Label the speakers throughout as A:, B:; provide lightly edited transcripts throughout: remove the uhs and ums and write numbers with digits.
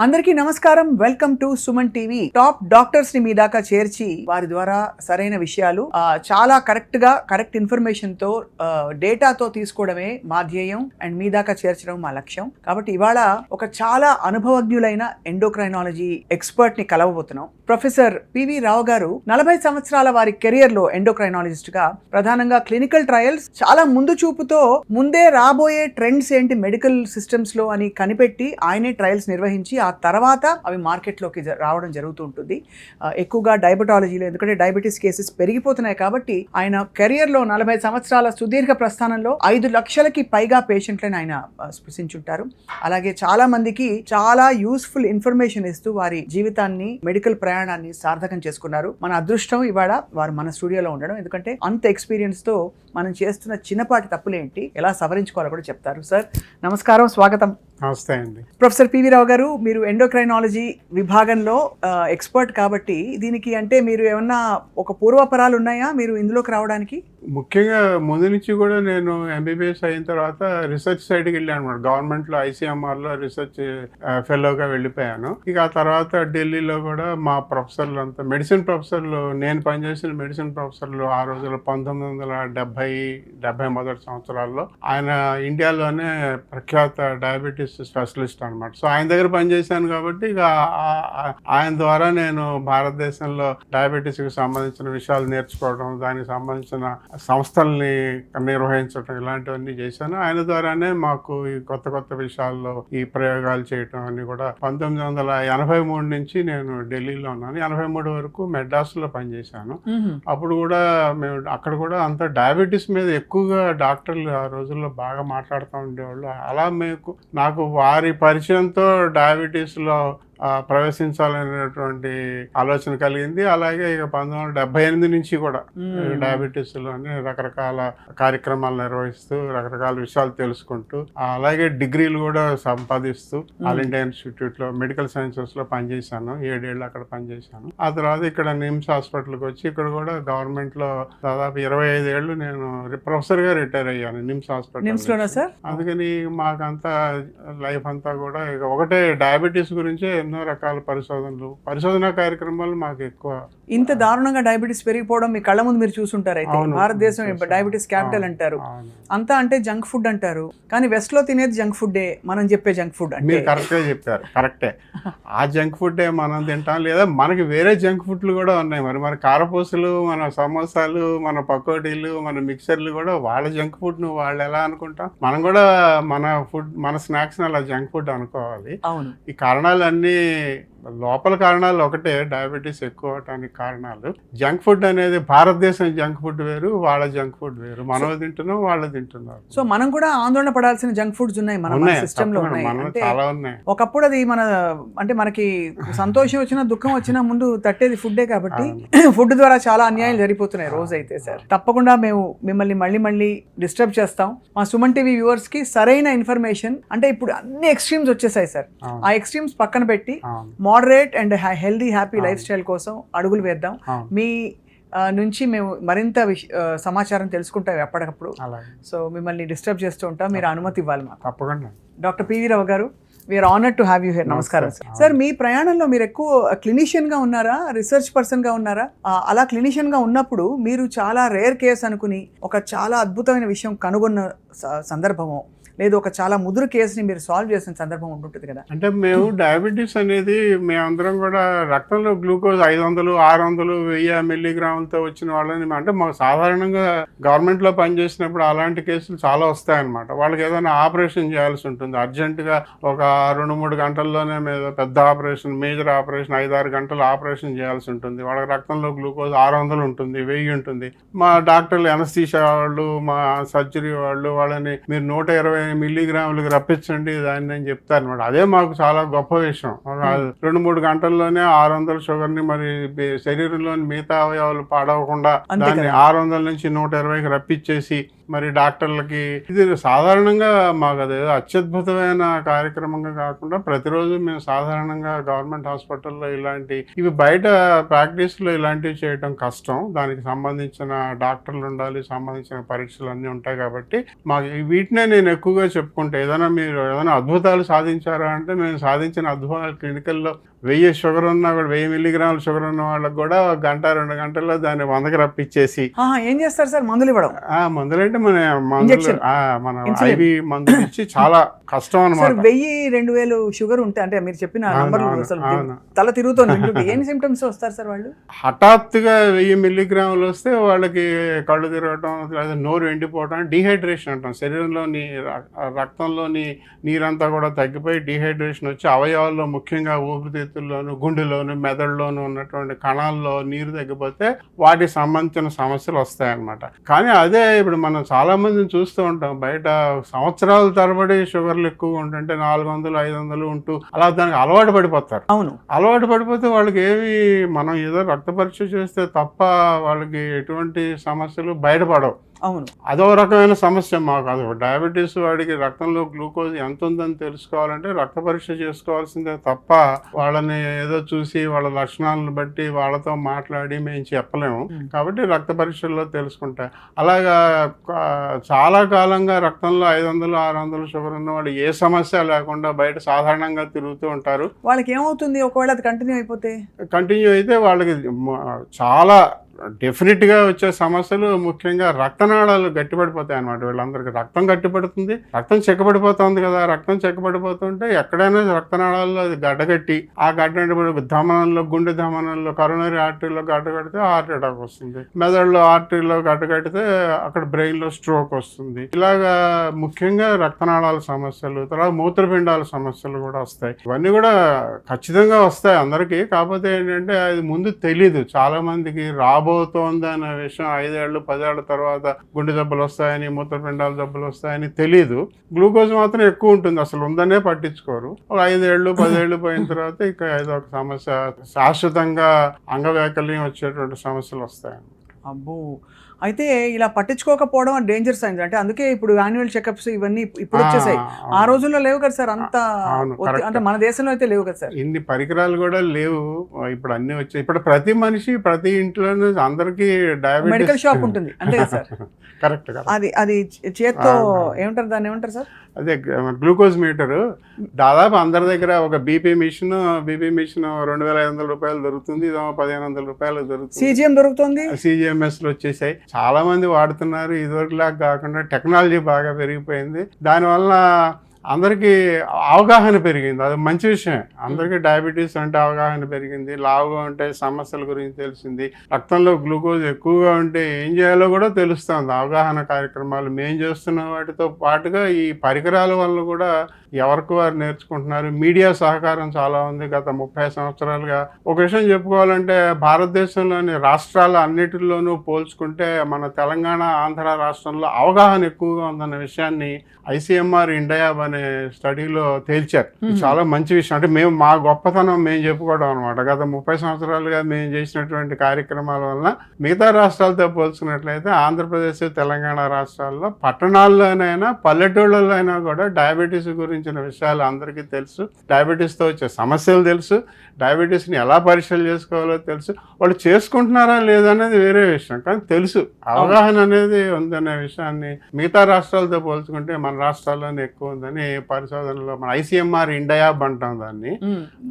A: అందరికీ నమస్కారం. Welcome to Suman TV. Top doctors ని మీ దాకా చేర్చి వారి ద్వారా సరైన విషయాలు చాలా కరెక్ట్ ఇన్ఫర్మేషన్ తో డేటాతో తీసుకోవడమే మా ధ్యేయం అండ్ మీ దాకా చేర్చడం మా లక్ష్యం. కాబట్టి ఇవాళ ఒక చాలా అనుభవజ్ఞులైన ఎండోక్రైనాలజీ ఎక్స్పర్ట్ ని కలవబోతున్నాం. ప్రొఫెసర్ పివి రావు గారు 40 సంవత్సరాల వారి కెరియర్ లో ఎండోక్రైనాలజిస్ట్ గా ప్రధానంగా క్లినికల్ ట్రయల్స్ చాలా ముందు చూపుతో ముందే రాబోయే ట్రెండ్స్ ఏంటి మెడికల్ సిస్టమ్స్ లో అని కనిపెట్టి ఆయనే ట్రయల్స్ నిర్వహించి ఆ తర్వాత అవి మార్కెట్లోకి రావడం జరుగుతూ ఉంటుంది. ఎక్కువగా డయాబెటాలజీలో, ఎందుకంటే డయాబెటీస్ కేసెస్ పెరిగిపోతున్నాయి కాబట్టి ఆయన కెరియర్లో 40 సంవత్సరాల సుదీర్ఘ ప్రస్థానంలో 5 లక్షలకి పైగా పేషెంట్లను ఆయన స్పృశించుంటారు. అలాగే చాలా మందికి చాలా యూస్ఫుల్ ఇన్ఫర్మేషన్ ఇస్తూ వారి జీవితాన్ని, మెడికల్ ప్రయాణాన్ని సార్థకం చేసుకున్నారు. మన అదృష్టం ఇవాళ వారు మన స్టూడియోలో ఉండడం. ఎందుకంటే అంత ఎక్స్పీరియన్స్ తో మనం చేస్తున్న చిన్నపాటి తప్పులేంటి, ఎలా సవరించుకోవాలో కూడా చెప్తారు. సార్ నమస్కారం, స్వాగతం.
B: నమస్తే అండి.
A: ప్రొఫెసర్ పివి రావు గారు, మీరు ఎండోక్రైనాలజీ విభాగంలో ఎక్స్పర్ట్ కాబట్టి దీనికి అంటే మీరు ఏమన్నా ఒక పూర్వపరాలు ఉన్నాయా మీరు ఇందులోకి రావడానికి?
B: ముఖ్యంగా ముందు నుంచి కూడా నేను ఎంబీబీఎస్ అయిన తర్వాత రీసెర్చ్ సైడ్కి వెళ్ళాను అనమాట. గవర్నమెంట్లో ఐసీఎంఆర్లో రీసెర్చ్ ఫెలోగా వెళ్ళిపోయాను. ఇక ఆ తర్వాత ఢిల్లీలో కూడా మా ప్రొఫెసర్లు అంతా మెడిసిన్ ప్రొఫెసర్లు, నేను పనిచేసిన మెడిసిన్ ప్రొఫెసర్లు ఆ రోజుల్లో 1970 మొదటి సంవత్సరాల్లో ఆయన ఇండియాలోనే ప్రఖ్యాత డయాబెటీస్ స్పెషలిస్ట్ అనమాట. సో ఆయన దగ్గర పనిచేశాను కాబట్టి ఇక ఆయన ద్వారా నేను భారతదేశంలో డయాబెటీస్కి సంబంధించిన విషయాలు నేర్చుకోవడం, దానికి సంబంధించిన సంస్థల్ని నిర్వహించడం, ఇలాంటివన్నీ చేశాను. ఆయన ద్వారానే మాకు ఈ కొత్త విషయాల్లో ఈ ప్రయోగాలు చేయటం అన్ని కూడా 1983 నుంచి నేను ఢిల్లీలో ఉన్నాను. 83 వరకు మెడ్రాస్లో పనిచేశాను. అప్పుడు కూడా మేము అక్కడ కూడా అంత డయాబెటీస్ మీద ఎక్కువగా డాక్టర్లు ఆ రోజుల్లో బాగా మాట్లాడుతూ ఉండేవాళ్ళు. అలా నాకు వారి పరిచయంతో డయాబెటీస్లో ప్రవేశించాలనేటువంటి ఆలోచన కలిగింది. అలాగే ఇక 1978 నుంచి కూడా డయాబెటీస్ లోనే రకరకాల కార్యక్రమాలు నిర్వహిస్తూ రకరకాల విషయాలు తెలుసుకుంటూ, అలాగే డిగ్రీలు కూడా సంపాదిస్తూ ఆల్ ఇండియా ఇన్స్టిట్యూట్ లో మెడికల్ సైన్సెస్ లో పనిచేశాను. 7 ఏళ్ళు అక్కడ పనిచేశాను. ఆ తర్వాత ఇక్కడ నిమ్స్ హాస్పిటల్కి వచ్చి ఇక్కడ కూడా గవర్నమెంట్ లో దాదాపు 25 ఏళ్ళు నేను ప్రొఫెసర్ గా రిటైర్ అయ్యాను నిమ్స్ హాస్పిటల్. అందుకని మాకంతా లైఫ్ అంతా కూడా ఇక ఒకటే డయాబెటీస్ గురించే ఎన్నో రకాల పరిశోధన కార్యక్రమాలు మాకు ఎక్కువ.
A: ఇంత దారుణంగా డయాబెటీస్ పెరిగిపోవడం మీ కళ్ళ ముందు మీరు చూసుంటారు. అయితే భారతదేశం డయాబెటీస్ క్యాపిటల్ అంటారు, అంతా అంటే జంక్ ఫుడ్ అంటారు. కానీ వెస్ట్ లో తినేది జంక్ ఫుడ్డే, మనం చెప్పే జంక్ ఫుడ్ అంటే.
B: కరెక్ట్గా చెప్పారు, కరెక్టే. ఆ జంక్ ఫుడ్డే మనం తింటాం, లేదా మనకి వేరే జంక్ ఫుడ్లు కూడా ఉన్నాయి. మన కారపూసలు, మన సమోసాలు, మన పకోడీలు, మన మిక్సర్లు కూడా వాళ్ళ జంక్ ఫుడ్ ను వాళ్ళు ఎలా అనుకుంటాం, మనం కూడా మన స్నాక్స్ అలా జంక్ ఫుడ్ అనుకోవాలి.
A: అవును.
B: ఈ కారణాలన్నీ లోపల కారణాలు ఒకటే, డయాబెటీస్ ఎక్కువ అవటానికి కారణాలు. జంక్ ఫుడ్ అనేది భారతదేశం జంక్ ఫుడ్ వేరు, వాళ్ళ జంక్ ఫుడ్ వేరు. మనం తింటున్నాం, వాళ్ళు తింటున్నారు.
A: సో మనం కూడా ఆందోళన పడాల్సిన జంక్ ఫుడ్స్ ఉన్నాయి మన సిస్టమ్ లో.
B: చాలా ఉన్నాయి.
A: ఒకప్పుడు అది మనకి సంతోషం వచ్చినా దుఃఖం వచ్చినా ముందు తట్టేది ఫుడ్డే కాబట్టి ఫుడ్ ద్వారా చాలా అన్యాయాలు జరిగిపోతున్నాయి రోజైతే. సార్ తప్పకుండా మేము మిమ్మల్ని మళ్ళీ డిస్టర్బ్ చేస్తాం. మా సుమన్ టీవీ వ్యూవర్స్ కి సరైన ఇన్ఫర్మేషన్, అంటే ఇప్పుడు అన్ని ఎక్స్ట్రీమ్స్ వచ్చేసాయి సార్. ఆ ఎక్స్ట్రీమ్స్ పక్కన పెట్టి moderate and healthy happy life style కోసం అడుగులు వేద్దాం. మీ నుంచి మేము మరింత సమాచారం తెలుసుకుంటాం ఎప్పటికప్పుడు. సో మిమ్మల్ని డిస్టర్బ్ చేస్తూ ఉంటాం, మీరు అనుమతి ఇవ్వాలి మాకు.
B: తప్పకుండా.
A: Doctor PV Rao garu, we're honoured to have you here. నమస్కారం సార్. మీ ప్రయాణంలో మీరు ఎక్కువ క్లినిషియన్ గా ఉన్నారా, రిసెర్చ్ పర్సన్ గా ఉన్నారా? అలా క్లినిషియన్ గా ఉన్నప్పుడు మీరు చాలా రేర్ కేస్ అనుకుని ఒక చాలా అద్భుతమైన విషయం కనుగొన్న సందర్భము, లేదు ఒక చాలా ముదురు కేసుని మీరు సాల్వ్ చేసిన సందర్భం ఉంటుంది కదా? అంటే
B: మేము డయాబెటీస్ అనేది మేమందరం కూడా రక్తంలో గ్లూకోజ్ 500, 600, 1000 మిల్లీగ్రాములతో వచ్చిన వాళ్ళని, అంటే మాకు సాధారణంగా గవర్నమెంట్ లో పనిచేసినప్పుడు అలాంటి కేసులు చాలా వస్తాయన్నమాట. వాళ్ళకి ఏదైనా ఆపరేషన్ చేయాల్సి ఉంటుంది అర్జెంటుగా, ఒక 2-3 గంటల్లోనే పెద్ద ఆపరేషన్, మేజర్ ఆపరేషన్ 5-6 గంటలు ఆపరేషన్ చేయాల్సి ఉంటుంది. వాళ్ళకి రక్తంలో గ్లూకోజ్ 600 ఉంటుంది, 1000 ఉంటుంది. మా డాక్టర్లు, ఎనస్థీషియా వాళ్ళు, మా సర్జరీ వాళ్ళు వాళ్ళని మీరు 120 మిల్లీగ్రాములకు రప్పించండి దాన్ని అని చెప్తారు అనమాట. అదే మాకు చాలా గొప్ప విషయం. 2-3 గంటల్లోనే 600 షుగర్ ని మరి శరీరంలోని మిగతా అవయవాలు పాడవకుండా దాన్ని 600 నుంచి 120కి రప్పించేసి మరి డాక్టర్లకి, ఇది సాధారణంగా మాకు అదేదో అత్యద్భుతమైన కార్యక్రమంగా కాకుండా ప్రతిరోజు మేము సాధారణంగా గవర్నమెంట్ హాస్పిటల్లో ఇవి బయట ప్రాక్టీస్లో ఇలాంటివి చేయడం కష్టం. దానికి సంబంధించిన డాక్టర్లు ఉండాలి, సంబంధించిన పరీక్షలు అన్నీ ఉంటాయి కాబట్టి మాకు వీటినే నేను ఎక్కువగా ఎక్కువగా చెప్పుకుంటే మీరు ఏదైనా అద్భుతాలు సాధించారా అంటే మేము సాధించిన అద్భుతాలు క్లినికల్లో 1000 షుగర్ ఉన్నా కూడా 1000 మిల్లీగ్రాముల షుగర్ ఉన్న వాళ్ళకి కూడా 1-2 గంటల్లో దాన్ని 100కి రప్పించేసి.
A: ఏం చేస్తారు సార్? మందులు ఇవ్వడం?
B: మందులంటే మన ఐవి మందులు ఇచ్చి చాలా కష్టం అనమాట.
A: 1000-2000 షుగర్ ఉంటే అంటే మీరు చెప్పిన తల తిరుగుతుంది. ఏం సిమ్టమ్స్ వస్తారు సార్ వాళ్ళు?
B: హఠాత్తుగా 1000 మిల్లీగ్రాములు వస్తే వాళ్ళకి కళ్ళు తిరగటం, లేదా నోరు ఎండిపోవటం, డీహైడ్రేషన్ అంటాం. శరీరంలోని రక్తంలోని నీరంతా కూడా తగ్గిపోయి డీహైడ్రేషన్ వచ్చి అవయవాల్లో ముఖ్యంగా ఊపిరితిత్తుల్లోను, గుండెలోను, మెదడులోను ఉన్నటువంటి కణాల్లో నీరు తగ్గిపోతే వాటికి సంబంధించిన సమస్యలు వస్తాయన్నమాట. కానీ అదే ఇప్పుడు మనం చాలా మందిని చూస్తూ ఉంటాం బయట, సంవత్సరాల తరబడి షుగర్లు ఎక్కువగా ఉంటుంటే 400-500 ఉంటూ అలా దానికి అలవాటు పడిపోతారు.
A: అవును, అలవాటు
B: పడిపోతే వాళ్ళకి మనం ఏదో రక్త పరీక్ష చేస్తే తప్ప వాళ్ళకి ఎటువంటి సమస్యలు బయటపడవు.
A: అవును,
B: అదో రకమైన సమస్య మాకు. అది డయాబెటీస్ వాడికి రక్తంలో గ్లూకోజ్ ఎంత ఉందని తెలుసుకోవాలంటే రక్త పరీక్ష చేసుకోవాల్సిందే తప్ప వాళ్ళని ఏదో చూసి వాళ్ళ లక్షణాలను బట్టి వాళ్ళతో మాట్లాడి మేము చెప్పలేము. కాబట్టి రక్త పరీక్షల్లో తెలుసుకుంటాయి. అలాగా చాలా కాలంగా రక్తంలో 500-600 షుగర్ ఉన్న వాళ్ళు ఏ సమస్య లేకుండా బయట సాధారణంగా తిరుగుతూ ఉంటారు.
A: వాళ్ళకి ఏమవుతుంది ఒకవేళ అది కంటిన్యూ అయితే
B: వాళ్ళకి చాలా డెఫినెట్గా వచ్చే సమస్యలు ముఖ్యంగా రక్తనాళాలు గట్టిపడిపోతాయి అన్నమాట. వీళ్ళందరికీ రక్తం గట్టిపడుతుంది, రక్తం చెక్కబడిపోతుంది కదా. రక్తం చెక్కబడిపోతుంటే ఎక్కడైనా రక్తనాళాల్లో అది గడ్డగట్టి, ఆ గడ్డ ధమనంలో, గుండె ధమనంలో, కరోనరీ ఆర్టరీలో గడ్డగడితే హార్ట్ అటాక్ వస్తుంది. మెదడులో ఆర్టరీలో గడ్డగడితే అక్కడ బ్రెయిన్లో స్ట్రోక్ వస్తుంది. ఇలాగా ముఖ్యంగా రక్తనాళాల సమస్యలు, తర్వాత మూత్రపిండాల సమస్యలు కూడా వస్తాయి. ఇవన్నీ కూడా ఖచ్చితంగా వస్తాయి అందరికీ. కాకపోతే ఏంటంటే అది ముందు తెలీదు చాలా మందికి. రాబోతోంది అనే విషయం 5 ఏళ్ళు 10 ఏళ్ల తర్వాత గుండె జబ్బులు వస్తాయని, మూత్రపిండాల జబ్బులు వస్తాయని తెలీదు. గ్లూకోజ్ మాత్రం ఎక్కువ ఉంటుంది, అసలు ఉందనే పట్టించుకోరు. ఒక 5 ఏళ్ళు 10 ఏళ్ళు పోయిన తర్వాత ఇక ఏదో ఒక సమస్య, శాశ్వతంగా అంగవైకల్యం వచ్చేటువంటి సమస్యలు వస్తాయి.
A: అబ్బో, అయితే ఇలా పట్టించుకోకపోవడం డేంజర్ సైన్స్. అంటే అందుకే ఇప్పుడు యాన్యువల్ చెకప్స్ ఇవన్నీ ఇప్పుడు వచ్చేసాయి. ఆ రోజుల్లో లేవు కదా సార్, అంత అంటే మన దేశంలో అయితే లేవు కదా సార్.
B: ఇన్ని పరికరాలు కూడా లేవు, ఇప్పుడు అన్ని వచ్చాయి. ఇప్పుడు ప్రతి మనిషి ప్రతి ఇంట్లోనూ అందరికీ డయాబెటిస్
A: మెడికల్ షాప్ ఉంటుంది అంతే కదా సార్.
B: కరెక్ట్.
A: అది చేత్తో ఏమంటారు, దాన్ని ఏమంటారు సార్?
B: అదే గ్లూకోజ్ మీటరు. దాదాపు అందరి దగ్గర ఒక బీపీ మిషన్ 2500 రూపాయలు దొరుకుతుంది, ఇదో 1500 రూపాయలు దొరుకుతుంది.
A: CGM దొరుకుతుంది,
B: CGMSలు వచ్చేసాయి. చాలా మంది వాడుతున్నారు. ఇదివరకులాగా కాకుండా టెక్నాలజీ బాగా పెరిగిపోయింది. దానివల్ల అందరికీ అవగాహన పెరిగింది, అది మంచి విషయం. అందరికీ డయాబెటీస్ అంటే అవగాహన పెరిగింది, లావుగా ఉంటే సమస్యల గురించి తెలిసింది, రక్తంలో గ్లూకోజ్ ఎక్కువగా ఉంటే ఏం చేయాలో కూడా తెలుస్తుంది. అవగాహన కార్యక్రమాలు మేము చేస్తున్న వాటితో పాటుగా ఈ పరికరాల వల్ల కూడా ఎవరికి వారు నేర్చుకుంటున్నారు. మీడియా సహకారం చాలా ఉంది గత 30 సంవత్సరాలుగా. ఒక విషయం చెప్పుకోవాలంటే భారతదేశంలోని రాష్ట్రాల అన్నిటిలోనూ పోల్చుకుంటే మన తెలంగాణ, ఆంధ్ర రాష్ట్రంలో అవగాహన ఎక్కువగా ఉందన్న విషయాన్ని ICMR ఇండియా అనే స్టడీలో తేల్చారు. చాలా మంచి విషయం. అంటే మేము మా గొప్పతనం మేము చెప్పుకోవడం అనమాట. గత 30 సంవత్సరాలుగా మేము చేసినటువంటి కార్యక్రమాల వలన మిగతా రాష్ట్రాలతో పోల్చుకున్నట్లయితే ఆంధ్రప్రదేశ్, తెలంగాణ రాష్ట్రాల్లో పట్టణాల్లోనైనా పల్లెటూళ్ళలో అయినా కూడా డయాబెటీస్ గురించిన విషయాలు అందరికీ తెలుసు. డయాబెటీస్తో వచ్చే సమస్యలు తెలుసు, డయాబెటీస్ని ఎలా పరీక్షలు చేసుకోవాలో తెలుసు. వాళ్ళు చేసుకుంటున్నారా లేదనేది వేరే విషయం, కానీ తెలుసు. అవగాహన అనేది ఉందనే విషయాన్ని మిగతా రాష్ట్రాలతో పోల్చుకుంటే మన రాష్ట్రాల్లోనే ఎక్కువ ఉందని పరిశోధనలో మన ICMR ఇండియా అంటాం దాన్ని,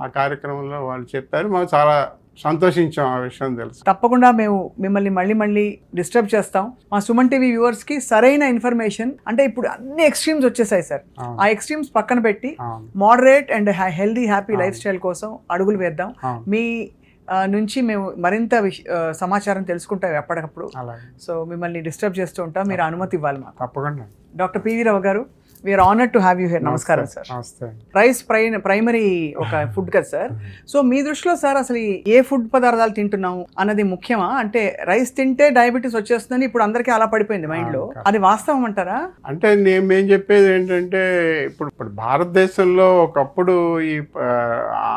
B: ఆ కార్యక్రమంలో వాళ్ళు చెప్పారు. మాకు చాలా సంతోషించాం ఆ విషయం తెలుసు.
A: తప్పకుండా మేము మిమ్మల్ని మళ్ళీ డిస్టర్బ్ చేస్తాం. మా సుమన్ టీవీ వ్యూవర్స్ కి సరైన ఇన్ఫర్మేషన్, అంటే ఇప్పుడు అన్ని ఎక్స్ట్రీమ్స్ వచ్చేసాయి సార్. ఆ ఎక్స్ట్రీమ్స్ పక్కన పెట్టి moderate and healthy happy life style కోసం అడుగులు వేద్దాం. మీ నుంచి మేము మరింత సమాచారం తెలుసుకుంటాం ఎప్పటికప్పుడు. సో మిమ్మల్ని డిస్టర్బ్ చేస్తూ ఉంటాం, మీరు అనుమతి ఇవ్వాలి మాకు.
B: తప్పకుండా.
A: Doctor PV Rao garu, we're honoured to have you here. నమస్కారం సార్. రైస్ ప్రైమరీ ఒక ఫుడ్ కదా సార్. సో మీ దృష్టిలో సార్ అసలు ఏ ఫుడ్ పదార్థాలు తింటున్నాం అన్నది ముఖ్యమా? అంటే రైస్ తింటే డయాబెటీస్ వచ్చేస్తుందని ఇప్పుడు అందరికీ అలా పడిపోయింది మైండ్ లో, అది వాస్తవం అంటారా?
B: అంటే నేను చెప్పేది ఏంటంటే ఇప్పుడు భారతదేశంలో ఒకప్పుడు ఈ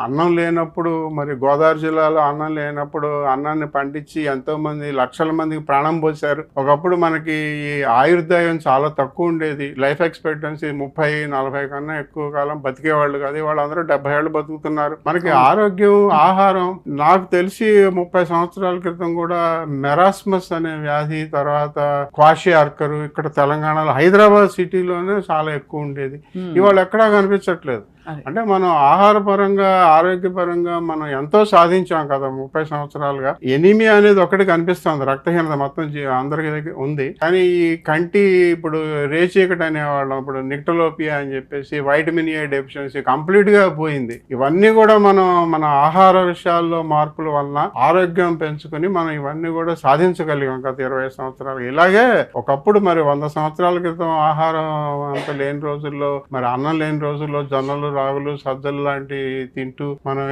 B: అన్నం లేనప్పుడు, మరి గోదావరి జిల్లాలో అన్నం లేనప్పుడు అన్నాన్ని పండించి ఎంతో మంది లక్షల మందికి ప్రాణం పోశారు. ఒకప్పుడు మనకి ఈ ఆయుర్దాయం చాలా తక్కువ ఉండేది, లైఫ్ ఎక్స్పెక్టెన్సీ నుంచి 30-40 కన్నా ఎక్కువ కాలం బతికేవాళ్ళు కాదు, వాళ్ళందరూ 70 ఏళ్ళు బతుకుతున్నారు. మనకి ఆరోగ్యం, ఆహారం, నాకు తెలిసి 30 సంవత్సరాల క్రితం కూడా మెరాస్మస్ అనే వ్యాధి, తర్వాత క్వాషియార్కర్ ఇక్కడ తెలంగాణలో హైదరాబాద్ సిటీలోనే చాలా ఎక్కువ ఉండేది. ఇవాళ ఎక్కడా కనిపించట్లేదు. అంటే మనం ఆహారపరంగా, ఆరోగ్యపరంగా మనం ఎంతో సాధించాం కదా 30 సంవత్సరాలుగా. ఎనీమియా అనేది ఒకటి కనిపిస్తుంది, రక్తహీనత మొత్తం అందరికి ఉంది. కానీ ఈ కంటి ఇప్పుడు రేచీకటి అనేవాళ్ళం, ఇప్పుడు నిక్టలోపియా అని చెప్పేసి, వైటమిన్ ఏ డెఫిషియన్సీ కంప్లీట్ గా పోయింది. ఇవన్నీ కూడా మనం మన ఆహార విషయాల్లో మార్పుల వలన ఆరోగ్యం పెంచుకుని మనం ఇవన్నీ కూడా సాధించగలిగాం గత 20 సంవత్సరాలు. ఇలాగే ఒకప్పుడు మరి 100 సంవత్సరాల క్రితం ఆహారం అంత లేని రోజుల్లో, మరి అన్నం లేని రోజుల్లో జొన్నలు, రాగులు, సజ్జలు లాంటివి తింటూ మనం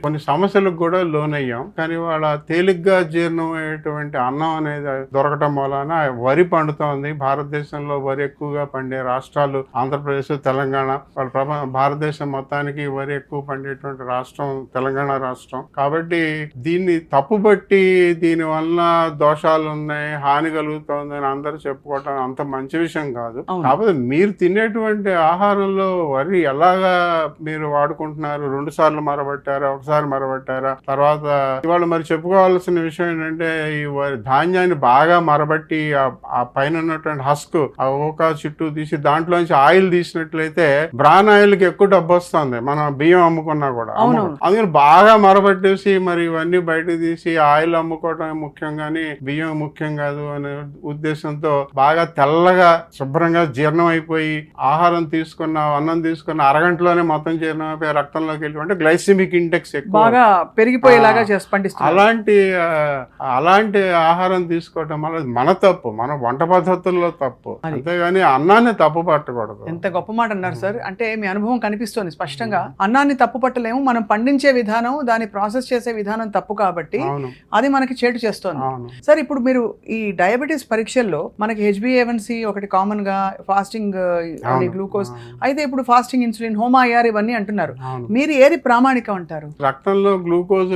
B: కొన్ని సమస్యలకు కూడా లోనయ్యాం. కానీ వాళ్ళ తేలిగ్గా జీర్ణమయ్యేటువంటి అన్నం అనేది దొరకటం వలన వరి పండుతోంది. భారతదేశంలో వరి ఎక్కువగా పండే రాష్ట్రాలు ఆంధ్రప్రదేశ్, తెలంగాణ. వాళ్ళ భారతదేశం మొత్తానికి వరి ఎక్కువ పండేటువంటి రాష్ట్రం తెలంగాణ రాష్ట్రం. కాబట్టి దీన్ని తప్పుబట్టి దీని వలన దోషాలు ఉన్నాయి, హాని కలుగుతోంది అని అందరూ చెప్పుకోవటం అంత మంచి విషయం కాదు. కాకపోతే మీరు తినేటువంటి ఆహారంలో వరి ఎలాగా మీరు వాడుకుంటున్నారు, 2 సార్లు మరబట్టారా, 1 సారి మరబట్టారా? తర్వాత ఇవాళ మరి చెప్పుకోవాల్సిన విషయం ఏంటంటే, ఈ ధాన్యాన్ని బాగా మరబట్టి ఆ పైన ఉన్నటువంటి హస్క్, ఆ ఓకా చుట్టూ తీసి దాంట్లోంచి ఆయిల్ తీసినట్లయితే బ్రాన్ ఆయిల్ కి ఎక్కువ డబ్బు వస్తుంది, మనం బియ్యం అమ్ముకున్నా కూడా. అందుకని బాగా మరబట్టేసి మరి ఇవన్నీ బయటకు తీసి ఆయిల్ అమ్ముకోవటం ముఖ్యం కానీ బియ్యం ముఖ్యం కాదు అనే ఉద్దేశంతో బాగా తెల్లగా శుభ్రంగా జీర్ణం అయిపోయి, ఆహారం తీసుకున్న, అన్నం తీసుకున్న అరగంటలోనే మొత్తం జీర్ణమైపోయి రక్తంలోకి వెళ్ళి, అంటే గ్లైసిమిక్ ఇండెక్స్ ఎక్కువ
A: బాగా పెరిగిపోయేలాగా చేసి పండిస్తారు.
B: అలాంటి ఆహారం తీసుకోవటం వల్ల మన తప్పు, మన వంట పద్ధతుల్లో తప్పు, అంతేగాని అన్నాన్ని తప్పు పట్టకూడదు.
A: ఎంత గొప్ప మాట అన్నారు సార్. అంటే మీ అనుభవం కనిపిస్తోంది స్పష్టంగా. అన్నాన్ని తప్పు పట్టలేము, మనం పండించే విధానం, దాన్ని ప్రాసెస్ చేసే విధానం తప్పు కాబట్టి అది మనకి చేటు చేస్తోంది. సార్, ఇప్పుడు మీరు ఈ డయాబెటీస్ పరీక్షల్లో మనకి HbA1c ఒకటి కామన్ గా, ఫాస్టింగ్ గ్లూకోజ్, అయితే ఇప్పుడు ఫాస్టింగ్ ఇన్సులిన్, హోమాయార్ ఇవన్నీ అంటున్నారు. మీరు ఏది ప్రామాణికం అంటారు?
B: రక్తంలో గ్లూకోజ్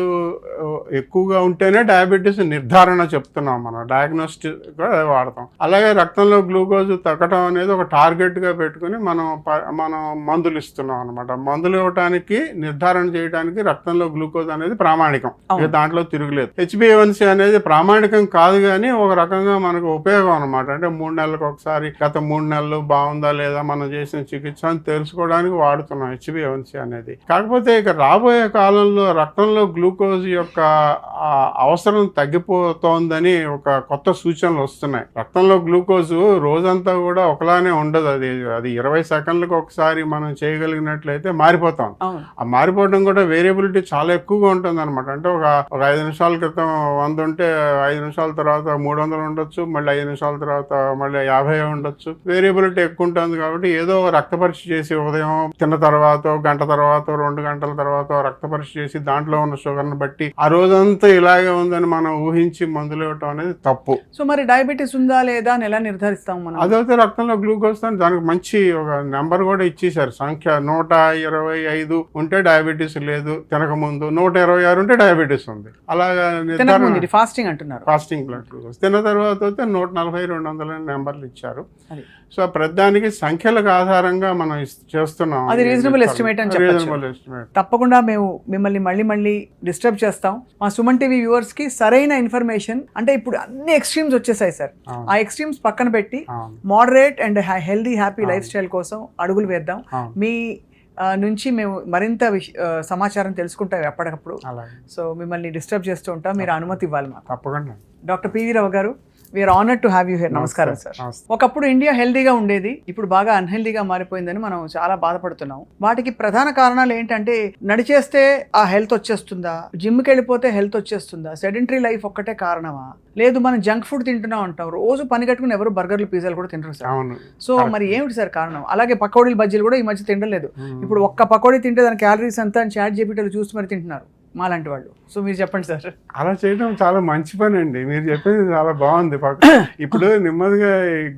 B: ఎక్కువగా ఉంటేనే డయాబెటీస్ నిర్ధారణ చెప్తున్నాం, మనం డయాగ్నోస్టిక్ గా వాడతాం. అలాగే రక్తంలో గ్లూకోజ్ తగ్గటం అనేది ఒక టార్గెట్ గా పెట్టుకుని మనం మందులు ఇస్తున్నాం అనమాట. మందులు ఇవ్వడానికి, నిర్ధారణ చేయడానికి రక్తంలో గ్లూకోజ్ అనేది ప్రామాణికం, దాంట్లో తిరుగులేదు. HbA1c అనేది ప్రామాణికం కాదు, కానీ ఒక రకంగా మనకు ఉపయోగం అనమాట. అంటే 3 నెలలకు ఒకసారి, గత 3 నెలలు బాగుందా లేదా మనం చేసిన చికిత్స అని తెలుసుకోవడానికి వాడుతున్నాం HbA1c అనేది. కాకపోతే ఇక రాబోయే కాలంలో రక్తంలో గ్లూకోజ్ యొక్క అవసరం తగ్గిపోతోందని ఒక కొత్త సూచనలు వస్తున్నాయి. రక్తంలో గ్లూకోజ్ రోజంతా కూడా ఒకలానే ఉండదు, అది 20 సెకండ్లకు ఒకసారి మనం చేయగలిగినట్లయితే మారిపోతాం. ఆ మారిపోవడం కూడా వేరియబిలిటీ చాలా ఎక్కువగా ఉంటుంది అనమాట. అంటే ఒక 5 నిమిషాల క్రితం 100 ఉంటే 5 నిమిషాల తర్వాత 300 ఉండొచ్చు, మళ్ళీ 5 నిమిషాల తర్వాత మళ్ళీ 50 ఉండొచ్చు. వేరియబిలిటీ ఎక్కువ ఉంటుంది. కాబట్టి ఏదో రక్త పరీక్ష చేసి ఉదయం తిన్న తర్వాత, గంట తర్వాత, 2 గంటల తర్వాత రక్త పరీక్ష చేసి దాంట్లో ఉన్న షుగర్ని బట్టి ఆ రోజంతా ఇలాగే ఉందని మనం ఊహించి మందులు ఇవ్వటం అనేది తప్పు.
A: సో మరి డయాబెటీస్ ఉందా లేదా అని ఎలా నిర్ధారిస్తాం మనం?
B: అదైతే రక్తంలో గ్లూకోజ్ దానికి మంచి ఒక నెంబర్ కూడా ఇచ్చేసారు, సంఖ్య. 125 ఉంటే డయాబెటీస్ లేదు తినకముందు, 126 ఉంటే డయాబెటీస్ ఉంది. అలాగా
A: ఫాస్టింగ్ అంటున్నారు.
B: ఫాస్టింగ్ బ్లడ్ గ్లూకోజ్ తిన్న తర్వాత 140-200 నెంబర్లు ఇచ్చారు. సో ప్రతిదానికి సంఖ్యలకు ఆధారంగా మనం చేస్తున్నాం.
A: అది రీజనబుల్ ఎస్టిమేట్ అని చెప్పొచ్చు. తప్పకుండా మేము మిమ్మల్ని మళ్ళీ డిస్టర్బ్ చేస్తాం. మా సుమన్ టీవీ వ్యూవర్స్ కి సరైన ఇన్ఫర్మేషన్, అంటే ఇప్పుడు అన్ని ఎక్స్ట్రీమ్స్ వచ్చేసాయి సార్. ఆ ఎక్స్ట్రీమ్స్ పక్కన పెట్టి moderate and healthy happy life style కోసం అడుగులు వేద్దాం. మీ నుంచి మేము మరింత సమాచారం తెలుసుకుంటాం ఎప్పటికప్పుడు. సో మిమ్మల్ని డిస్టర్బ్ చేస్తూ ఉంటాం, మీరు అనుమతి ఇవ్వాలి మాకు.
B: తప్పకుండా.
A: Doctor PV Rao garu, we're honoured to have you here. నమస్కారం సార్. ఒకప్పుడు ఇండియా హెల్దీగా ఉండేది, ఇప్పుడు బాగా అన్హెల్దీగా మారిపోయిందని మనం చాలా బాధపడుతున్నాం. వాటికి ప్రధాన కారణాలు ఏంటంటే, నడిచేస్తే ఆ హెల్త్ వచ్చేస్తుందా, జిమ్కి వెళ్ళిపోతే హెల్త్ వచ్చేస్తుందా, సెడెంటరీ లైఫ్ ఒక్కటే కారణమా, లేదు మనం జంక్ ఫుడ్ తింటున్నాం అంటాం, రోజు పని కట్టుకుని ఎవరు బర్గర్లు, పిజ్జాలు కూడా తింటారు సార్. సో మరి ఏమిటి సార్ కారణం? అలాగే పకోడీలు, బజ్జీలు కూడా ఈ మధ్య తినలేదు. ఇప్పుడు ఒక్క పకోడీ తింటే దాని క్యాలరీస్ అంతా ChatGPTలో చూసి మరి తింటున్నారు మాలాంటి వాళ్ళు. సో మీరు చెప్పండి సార్.
B: అలా చేయడం చాలా మంచి పని అండి, మీరు చెప్పేది చాలా బాగుంది. ఇప్పుడు నెమ్మదిగా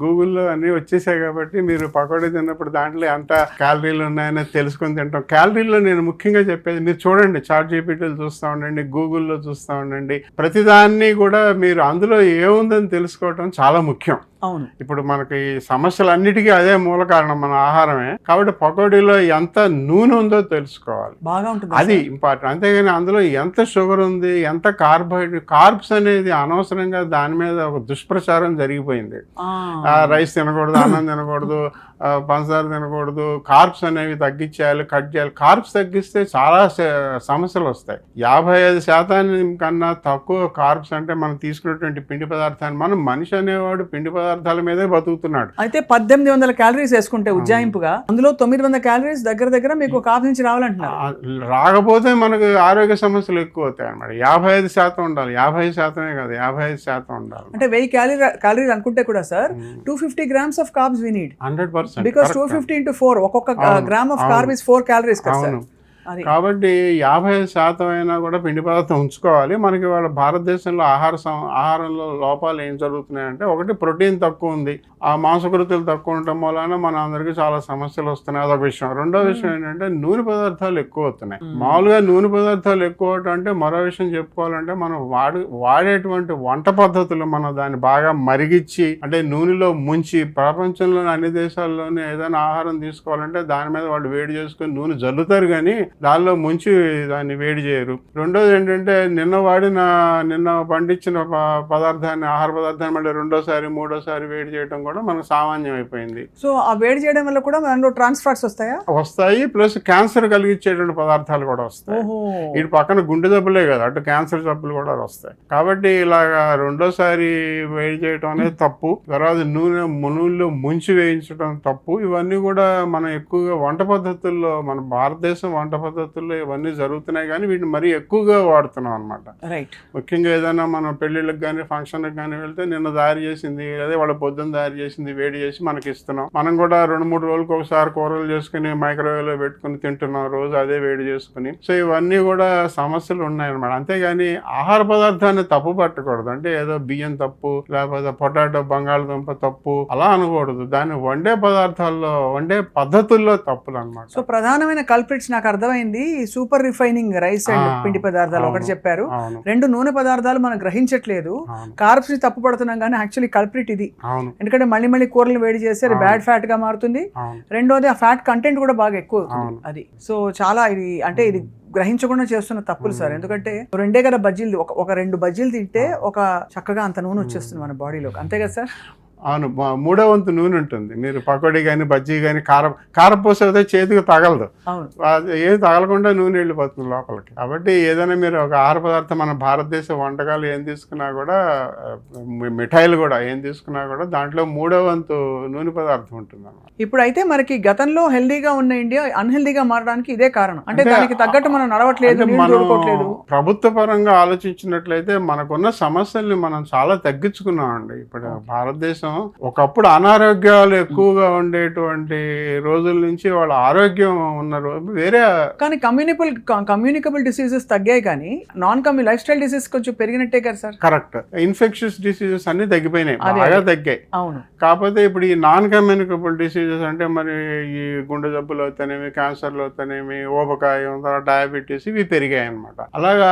B: గూగుల్లో అన్ని వచ్చేసాయి కాబట్టి మీరు పకోడీ తిన్నప్పుడు దాంట్లో ఎంత క్యాలరీలు ఉన్నాయని తెలుసుకొని తింటాం. క్యాలరీలో నేను ముఖ్యంగా చెప్పేది, మీరు చూడండి, ChatGPTలో చూస్తూ ఉండండి, గూగుల్లో చూస్తూ ఉండండి, ప్రతిదాన్ని కూడా మీరు అందులో ఏముందని తెలుసుకోవటం చాలా ముఖ్యం.
A: అవును.
B: ఇప్పుడు మనకి సమస్యలన్నిటికీ అదే మూల కారణం, మన ఆహారమే. కాబట్టి పకోడీలో ఎంత నూనె ఉందో తెలుసుకోవాలి,
A: బాగా ఉంటుంది
B: అది ఇంపార్టెంట్. అంతేగాని అందులో ఎంత షుగర్ ఉంది, ఎంత కార్బోహైడ్రేట్, కార్బ్స్ అనేది అనవసరంగా దాని మీద ఒక దుష్ప్రచారం జరిగిపోయింది. రైస్ తినకూడదు, అన్నం తినకూడదు, పంచదార తినకూడదు, కార్బ్స్ అనేవి తగ్గించేయాలి, కట్ చేయాలి. కార్బ్స్ తగ్గిస్తే చాలా సమస్యలు వస్తాయి. 55% కన్నా తక్కువ కార్బ్స్ అంటే మనం తీసుకున్నటువంటి పిండి పదార్థాన్ని, మనం మనిషి అనేవాడు పిండి పదార్థాల మీదే బతుకుతున్నాడు.
A: అయితే 1800 క్యాలరీస్ వేసుకుంటే ఉజ్జాయింపుగా అందులో 900 క్యాలరీస్ దగ్గర మీకు కాఫీ నుంచి రావాలంటున్నారు.
B: రాకపోతే మనకు ఆరోగ్య సమస్యలు ఎక్కువ అవుతాయి అన్నమాట. 55% ఉండాలి, 55% కాదు, 55% ఉండాలి.
A: అంటే 1000 క్యాలరీస్ అనుకుంటే కూడా sir 250 grams of carbs we need
B: 100%.
A: because 250 into 4 ఒక్కొక్క gram of carb is 4 calories కదా సార్.
B: కాబట్టి 55% అయినా కూడా పిండి పదార్థం ఉంచుకోవాలి. మనకి వాళ్ళ భారతదేశంలో ఆహారంలో లోపాలు ఏం జరుగుతున్నాయంటే, ఒకటి ప్రోటీన్ తక్కువ ఉంది, ఆ మాంసకృతులు తక్కువ ఉండటం వలన మన అందరికీ చాలా సమస్యలు వస్తున్నాయి, అదొక విషయం. రెండో విషయం ఏంటంటే నూనె పదార్థాలు ఎక్కువ అవుతున్నాయి. మామూలుగా నూనె పదార్థాలు ఎక్కువ అవటం అంటే, మరో విషయం చెప్పుకోవాలంటే, మనం వాడేటువంటి వంట పద్ధతులు, మనం దాన్ని బాగా మరిగించి, అంటే నూనెలో ముంచి, ప్రపంచంలోని అన్ని దేశాల్లోనే ఏదైనా ఆహారం తీసుకోవాలంటే దాని మీద వాళ్ళు వేడి చేసుకొని నూనె జల్లుతారు, కానీ దానిలో ముంచి దాన్ని వేడి చేయరు. రెండోది ఏంటంటే, నిన్న పండించిన పదార్థాన్ని, ఆహార పదార్థాన్ని మళ్ళీ రెండోసారి మూడోసారి వేడి చేయడం కూడా మనకు సామాన్యం అయిపోయింది.
A: సో ఆ వేడి చేయడం వల్ల కూడా దానిలో ట్రాన్స్ ఫ్యాట్స్ వస్తాయి,
B: ప్లస్ క్యాన్సర్ కలిగించేటువంటి పదార్థాలు కూడా వస్తాయి. ఇటు పక్కన గుండె జబ్బులే కదా, అటు క్యాన్సర్ జబ్బులు కూడా వస్తాయి. కాబట్టి ఇలాగా రెండోసారి వేడి చేయడం అనేది తప్పు. తర్వాత నూనెలో ముంచి వేయించడం తప్పు. ఇవన్నీ కూడా మనం ఎక్కువగా వంట పద్ధతుల్లో, మన భారతదేశం వంట పద్ధతుల్లో ఇవన్నీ జరుగుతున్నాయి, కానీ వీటిని మరీ ఎక్కువగా వాడుతున్నాం అనమాట. ముఖ్యంగా ఏదైనా మనం పెళ్లిళ్ళకి కానీ ఫంక్షన్లకు కానీ వెళ్తే, నిన్న తయారు చేసింది, అదే వాళ్ళ పొద్దున్న తయారు చేసింది వేడి చేసి మనకి ఇస్తున్నాం. మనం కూడా 2-3 రోజులకు ఒకసారి కూరలు చేసుకుని మైక్రోవేవ్ లో పెట్టుకుని తింటున్నాం, రోజు అదే వేడి చేసుకుని. సో ఇవన్నీ కూడా సమస్యలు ఉన్నాయన్నమాట. అంతేగాని ఆహార పదార్థాన్ని తప్పు పట్టకూడదు. అంటే ఏదో బియ్యం తప్పు, లేకపోతే పొటాటో, బంగాళదుంప తప్పు అలా అనకూడదు. దాన్ని వండే పదార్థాల్లో, వండే పద్ధతుల్లో తప్పులు అనమాట.
A: సో ప్రధానమైన కల్ప్రిట్స్ నాకు అర్థమైంది. సూపర్ రిఫైనింగ్ రైస్ అండ్ పిండి పదార్థాలు ఒకటి చెప్పారు, రెండు నూనె పదార్థాలు మనం గ్రహించట్లేదు, కార్బ్స్ ని తప్పు పడుతున్నాం, కానీ యాక్చువల్లీ కల్ప్రిట్ ఇది. ఎందుకంటే మళ్ళీ కూరలు వేడి చేస్తే అది బ్యాడ్ ఫ్యాట్ గా మారుతుంది. రెండోది ఆ ఫ్యాట్ కంటెంట్ కూడా బాగా ఎక్కువ అవుతుంది. అది సో చాలా ఇది గ్రహించకుండా చేస్తున్న తప్పులు సార్. ఎందుకంటే 2 కదా బజ్జీలు, ఒక 2 బజ్జీలు తింటే ఒక చక్కగా అంత నూనె వచ్చేస్తుంది మన బాడీలో, అంతే కదా సార్?
B: అవును, 3వ వంతు నూనె ఉంటుంది. మీరు పకోడీ కానీ బజ్జీ కానీ కారం పోసేదే చేతికి తగలదు, ఏది తగలకుండా నూనె వెళ్ళిపోతుంది లోపలికి. కాబట్టి ఏదైనా మీరు ఒక ఆహార పదార్థం, మన భారతదేశ వంటకాలు ఏం తీసుకున్నా కూడా, మిఠాయిలు కూడా ఏం తీసుకున్నా కూడా దాంట్లో 3వ వంతు నూనె పదార్థం ఉంటుంది అన్నమాట.
A: ఇప్పుడు అయితే మనకి గతంలో హెల్దీగా ఉన్న ఇండియా అన్హెల్దీగా మారడానికి ఇదే కారణం. అంటే దానికి తగ్గట్టు మనం నడవట్లేదు,
B: ప్రభుత్వ పరంగా ఆలోచించినట్లయితే మనకున్న సమస్యల్ని మనం చాలా తగ్గించుకున్నామండి. ఇప్పుడు భారతదేశం ఒకప్పుడు అనారోగ్యాలు ఎక్కువగా ఉండేటువంటి రోజుల నుంచి వాళ్ళ ఆరోగ్యం ఉన్న వేరే,
A: కానీ కమ్యూనికబుల్ డిసీజెస్ తగ్గాయి, కానీ లైఫ్ స్టైల్ డిసీజ్ కొంచెం పెరిగినట్టే కదా సార్?
B: కరెక్ట్. ఇన్ఫెక్షన్స్ డిసీజెస్ అన్ని తగ్గిపోయినాయి, బాగా తగ్గాయి.
A: అవును.
B: కాకపోతే ఇప్పుడు ఈ నాన్ కమ్యూనికబుల్ డిసీజెస్ అంటే మరి ఈ గుండె జబ్బులు అవుతానేమి, క్యాన్సర్లు అవుతానేమి, ఊబకాయం, డయాబెటీస్, ఇవి పెరిగాయి అనమాట. అలాగా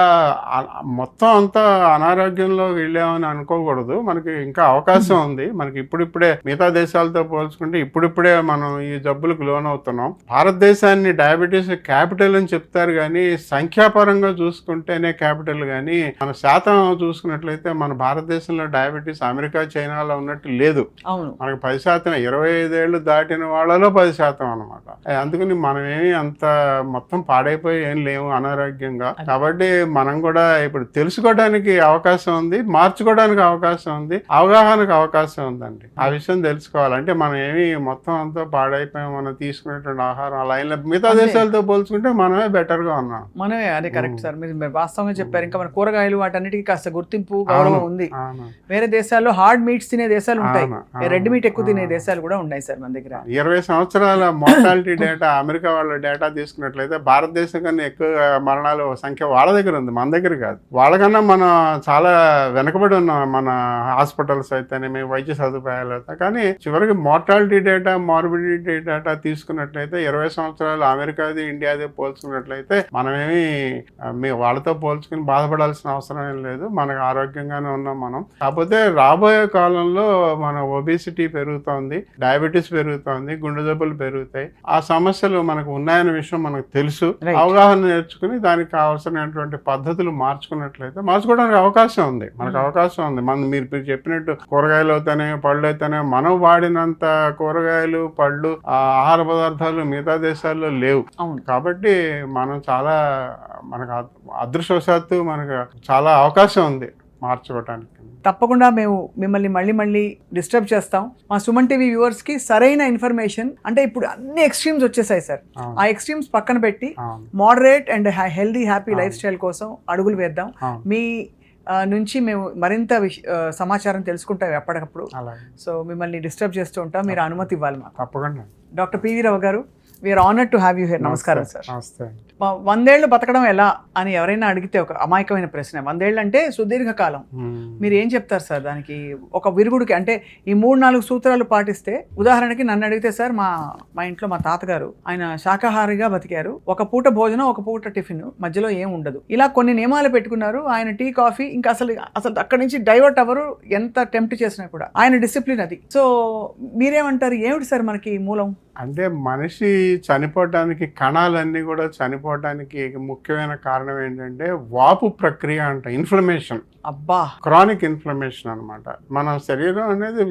B: మొత్తం అంతా అనారోగ్యంలో వెళ్ళామని అనుకోకూడదు. మనకి ఇంకా అవకాశం ఉంది. మనకి ఇప్పుడిప్పుడే మిగతా దేశాలతో పోల్చుకుంటే ఇప్పుడిప్పుడే మనం ఈ జబ్బులకు లోనవుతున్నాం. భారతదేశాన్ని డయాబెటీస్ క్యాపిటల్ అని చెప్తారు, కానీ సంఖ్యాపరంగా చూసుకుంటేనే క్యాపిటల్, కానీ మన శాతం చూసుకున్నట్లయితే మన భారతదేశంలో డయాబెటీస్ అమెరికా, చైనాలో ఉన్నట్టు లేదు. మనకు 10%, 25 ఏళ్ళు దాటిన వాళ్ళలో 10% అనమాట. అందుకని మనమేమి అంత మొత్తం పాడైపోయి ఏం లేవు అనారోగ్యంగా. కాబట్టి మనం కూడా ఇప్పుడు తెలుసుకోవడానికి అవకాశం ఉంది, మార్చుకోవడానికి అవకాశం ఉంది, అవగాహనకు అవకాశం ఉందండి. ఆ విషయం తెలుసుకోవాలంటే మనం ఏమి మొత్తం అంతా పాడైపోయాం, మనం తీసుకునేటువంటి ఆహారం అలా మిగతా దేశాలతో పోల్చుకుంటే మనమే బెటర్ గా ఉన్నాం.
A: మనమే, అదే కరెక్ట్ సార్, మీరు వాస్తవంగా చెప్పారు. ఇంకా మన కూరగాయలు వాటన్నిటికీ కాస్త గుర్తింపు, గౌరవం ఉంది. వేరే దేశాల్లో హార్డ్ మీట్స్ తినే దేశాలు ఉంటాయి, రెడ్ మీట్ ఎక్కువ తినే దేశాలు కూడా ఉన్నాయి సార్ మన దగ్గర.
B: 20 సంవత్సరాల మోర్టాలిటీ డేటా, అమెరికా వాళ్ళ డేటా తీసుకున్నట్లయితే భారతదేశం కన్నా ఎక్కువ మరణాల సంఖ్య వాళ్ళ దగ్గర ఉంది, మన దగ్గర కాదు. వాళ్ళకన్నా మనం చాలా వెనకబడి ఉన్నాం. మన హాస్పిటల్స్ అయితేనేమి, వైద్య సదుపాయాలు అవుతాయి. కానీ చివరికి మోర్టాలిటీ డేటా, మార్బిడిటీ డేటా తీసుకున్నట్లయితే 20 సంవత్సరాలు అమెరికాది ఇండియాది పోల్చుకున్నట్లయితే మనమేమి వాళ్ళతో పోల్చుకుని బాధపడాల్సిన అవసరం ఏం లేదు. మనకు ఆరోగ్యంగానే ఉన్నాం మనం. కాకపోతే రాబోయే కాలంలో మన ఒబిసిటీ పెరుగుతోంది, డయాబెటీస్ పెరుగుతోంది, గుండె జబ్బులు పెరుగుతాయి. ఆ సమస్యలు మనకు ఉన్నాయనే విషయం మనకు తెలుసు. అవగాహన నేర్చుకుని దానికి కావాల్సినటువంటి పద్ధతులు మార్చుకోవడానికి అవకాశం ఉంది. మనకు అవకాశం ఉంది. మీరు చెప్పినట్టు కూరగాయలు అవుతానే, పళ్ళు అయితేనే, మనం వాడినంత కూరగాయలు, పళ్ళు, ఆహార పదార్థాలు మిగతా దేశాల్లో లేవు. కాబట్టి మనం మనకు అదృష్టవశాత్తు మనకు చాలా అవకాశం ఉంది మార్చుకోవటానికి.
A: తప్పకుండా మేము మిమ్మల్ని మళ్ళీ డిస్టర్బ్ చేస్తాం. మా సుమన్ టీవీ వ్యూవర్స్ కి సరైన ఇన్ఫర్మేషన్, అంటే ఇప్పుడు అన్ని ఎక్స్ట్రీమ్స్ వచ్చేసాయి సార్. ఆ ఎక్స్ట్రీమ్స్ పక్కన పెట్టి moderate and healthy happy life style కోసం అడుగులు వేద్దాం. మీ నుంచి మేము మరింత సమాచారం తెలుసుకుంటాం ఎప్పటికప్పుడు. సో మిమ్మల్ని డిస్టర్బ్ చేస్తూ ఉంటాం, మీరు అనుమతి ఇవ్వాలి మాకు.
B: తప్పకుండా.
A: Doctor PV Rao garu, we're honoured to have you here. నమస్కారం సార్. 100 ఏళ్ళు బతకడం ఎలా అని ఎవరైనా అడిగితే ఒక అమాయకమైన ప్రశ్న. 100 ఏళ్ళు అంటే సుదీర్ఘకాలం. మీరు ఏం చెప్తారు సార్ దానికి? ఒక విరుగుడికి అంటే ఈ 3-4 సూత్రాలు పాటిస్తే, ఉదాహరణకి నన్ను అడిగితే సార్, మా ఇంట్లో మా తాతగారు ఆయన శాకాహారిగా బతికారు. ఒక పూట భోజనం, ఒక పూట టిఫిన్, మధ్యలో ఏం ఉండదు. ఇలా కొన్ని నియమాలు పెట్టుకున్నారు. ఆయన టీ, కాఫీ ఇంకా అసలు అక్కడి నుంచి డైవర్ట్ అవ్వరు, ఎంత టెంప్ట్ చేసినా కూడా. ఆయన డిసిప్లిన్ అది. సో మీరేమంటారు, ఏమిటి సార్ మనకి మూలం?
B: అంటే మనిషి చనిపోవటానికి, కణాలన్నీ కూడా చనిపోవటానికి ముఖ్యమైన కారణం ఏంటంటే వాపు ప్రక్రియ అంట, ఇన్ఫ్లమేషన్.
A: అబ్బా,
B: క్రానిక్ ఇన్ఫ్లమేషన్ అనమాట. మన శరీరం అనేది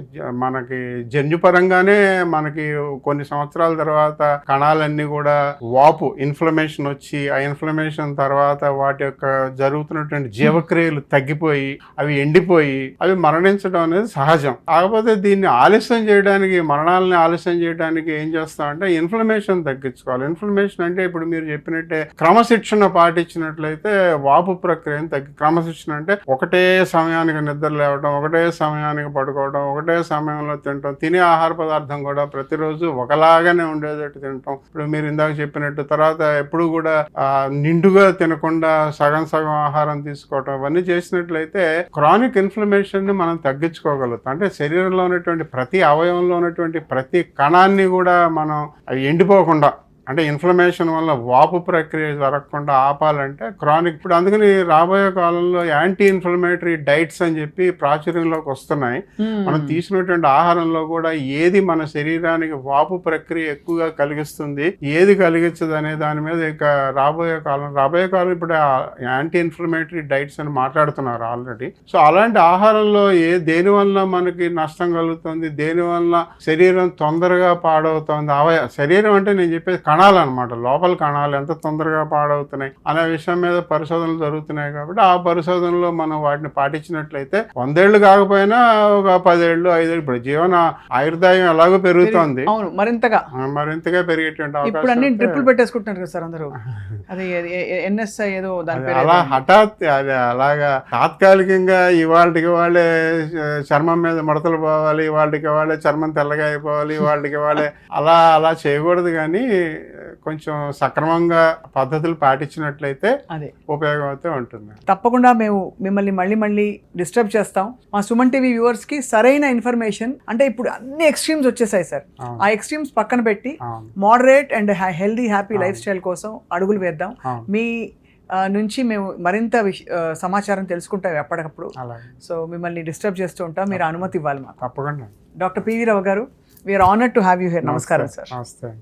B: మనకి జన్యుపరంగానే మనకి కొన్ని సంవత్సరాల తర్వాత కణాలన్నీ కూడా వాపు, ఇన్ఫ్లమేషన్ వచ్చి, ఆ ఇన్ఫ్లమేషన్ తర్వాత వాటి యొక్క జరుగుతున్నటువంటి జీవక్రియలు తగ్గిపోయి, అవి ఎండిపోయి, అవి మరణించడం అనేది సహజం. కాకపోతే దీన్ని ఆలస్యం చేయడానికి, మరణాలని ఆలస్యం చేయడానికి ఏం చేస్తామంటే ఇన్ఫ్లమేషన్ తగ్గించుకోవాలి. ఇన్ఫ్లమేషన్ అంటే ఇప్పుడు మీరు చెప్పినట్టే క్రమశిక్షణ పాటించినట్లయితే వాపు ప్రక్రియను క్రమశిక్షణ అంటే ఒకటే సమయానికి నిద్ర లేవడం, ఒకటే సమయానికి పడుకోవడం, ఒకటే సమయంలో తినటం, తినే ఆహార పదార్థం కూడా ప్రతిరోజు ఒకలాగానే ఉండేటట్టు తినటం. ఇప్పుడు మీరు ఇందాక చెప్పినట్టు, తర్వాత ఎప్పుడు కూడా నిండుగా తినకుండా సగం ఆహారం తీసుకోవటం, ఇవన్నీ చేసినట్లయితే క్రానిక్ ఇన్ఫ్లమేషన్ ని మనం తగ్గించుకోగలుగుతాం. అంటే శరీరంలో ఉన్నటువంటి ప్రతి అవయవంలో ఉన్నటువంటి ప్రతి కణాన్ని కూడా మనం అవి ఎండిపోకుండా, అంటే ఇన్ఫ్లమేషన్ వల్ల వాపు ప్రక్రియ జరగకుండా ఆపాలంటే క్రానిక్. ఇప్పుడు అందుకని రాబోయే కాలంలో యాంటీ ఇన్ఫ్లమేటరీ డైట్స్ అని చెప్పి ప్రాచుర్యంలోకి వస్తున్నాయి. మనం తీసుకున్నటువంటి ఆహారంలో కూడా ఏది మన శరీరానికి వాపు ప్రక్రియ ఎక్కువగా కలిగిస్తుంది, ఏది కలిగించదు అనే దాని మీద ఇక రాబోయే కాలం ఇప్పుడు యాంటీ ఇన్ఫ్లమేటరీ డైట్స్ అని మాట్లాడుతున్నారు ఆల్రెడీ. సో అలాంటి ఆహారంలో దేని వల్ల మనకి నష్టం కలుగుతుంది, దేని వల్ల శరీరం తొందరగా పాడవుతుంది, శరీరం అంటే నేను చెప్పేది కణాలు అనమాట, లోపల కణాలు ఎంత తొందరగా పాడవుతున్నాయి అనే విషయం మీద పరిశోధనలు జరుగుతున్నాయి. కాబట్టి ఆ పరిశోధనలో మనం వాటిని పాటించినట్లయితే 100 ఏళ్ళు కాకపోయినా ఒక 10 ఏళ్ళు, 5 ఏళ్ళు, ఇప్పుడు జీవన ఆయుర్దాయం ఎలాగో పెరుగుతోంది, మరింతగా పెరిగేటువంటి అవకాశం.
A: ట్రిపుల్ పెట్టేసుకుంటున్నారు కదా సార్ అందరూ. అది ఎన్ఎస్ఐ ఏదో
B: అలా హఠాత్ అది అలాగా తాత్కాలికంగా ఇవాళకి వాళ్ళే చర్మం మీద ముడతలు పోవాలి, ఇవాళకి వాళ్ళే చర్మం తెల్లగా అయిపోవాలి, ఇవాళకి వాళ్ళే అలా చేయకూడదు. కానీ కొంచెం సక్రమంగా పద్ధతులు పాటించినట్లయితే అదే ఉపయోగం అయితే ఉంటుంది.
A: తప్పకుండా మేము మిమ్మల్ని మళ్ళీ డిస్టర్బ్ చేస్తాం. మా సుమన్ టీవీ వ్యూవర్స్ కి సరైన ఇన్ఫర్మేషన్, అంటే ఇప్పుడు అన్ని ఎక్స్ట్రీమ్స్ వచ్చేసాయి సార్. ఆ ఎక్స్ట్రీమ్స్ పక్కన పెట్టి moderate and healthy happy life style కోసం అడుగులు వేద్దాం. మీ నుంచి మేము మరింత సమాచారం తెలుసుకుంటాం ఎప్పటికప్పుడు. సో మిమ్మల్ని డిస్టర్బ్ చేస్తూ ఉంటాం, మీరు అనుమతి ఇవ్వాలి మాకు.
B: తప్పకుండా.
A: Doctor PV Rao garu, we're honoured to have you here. నమస్కారం సార్.
B: నమస్తే.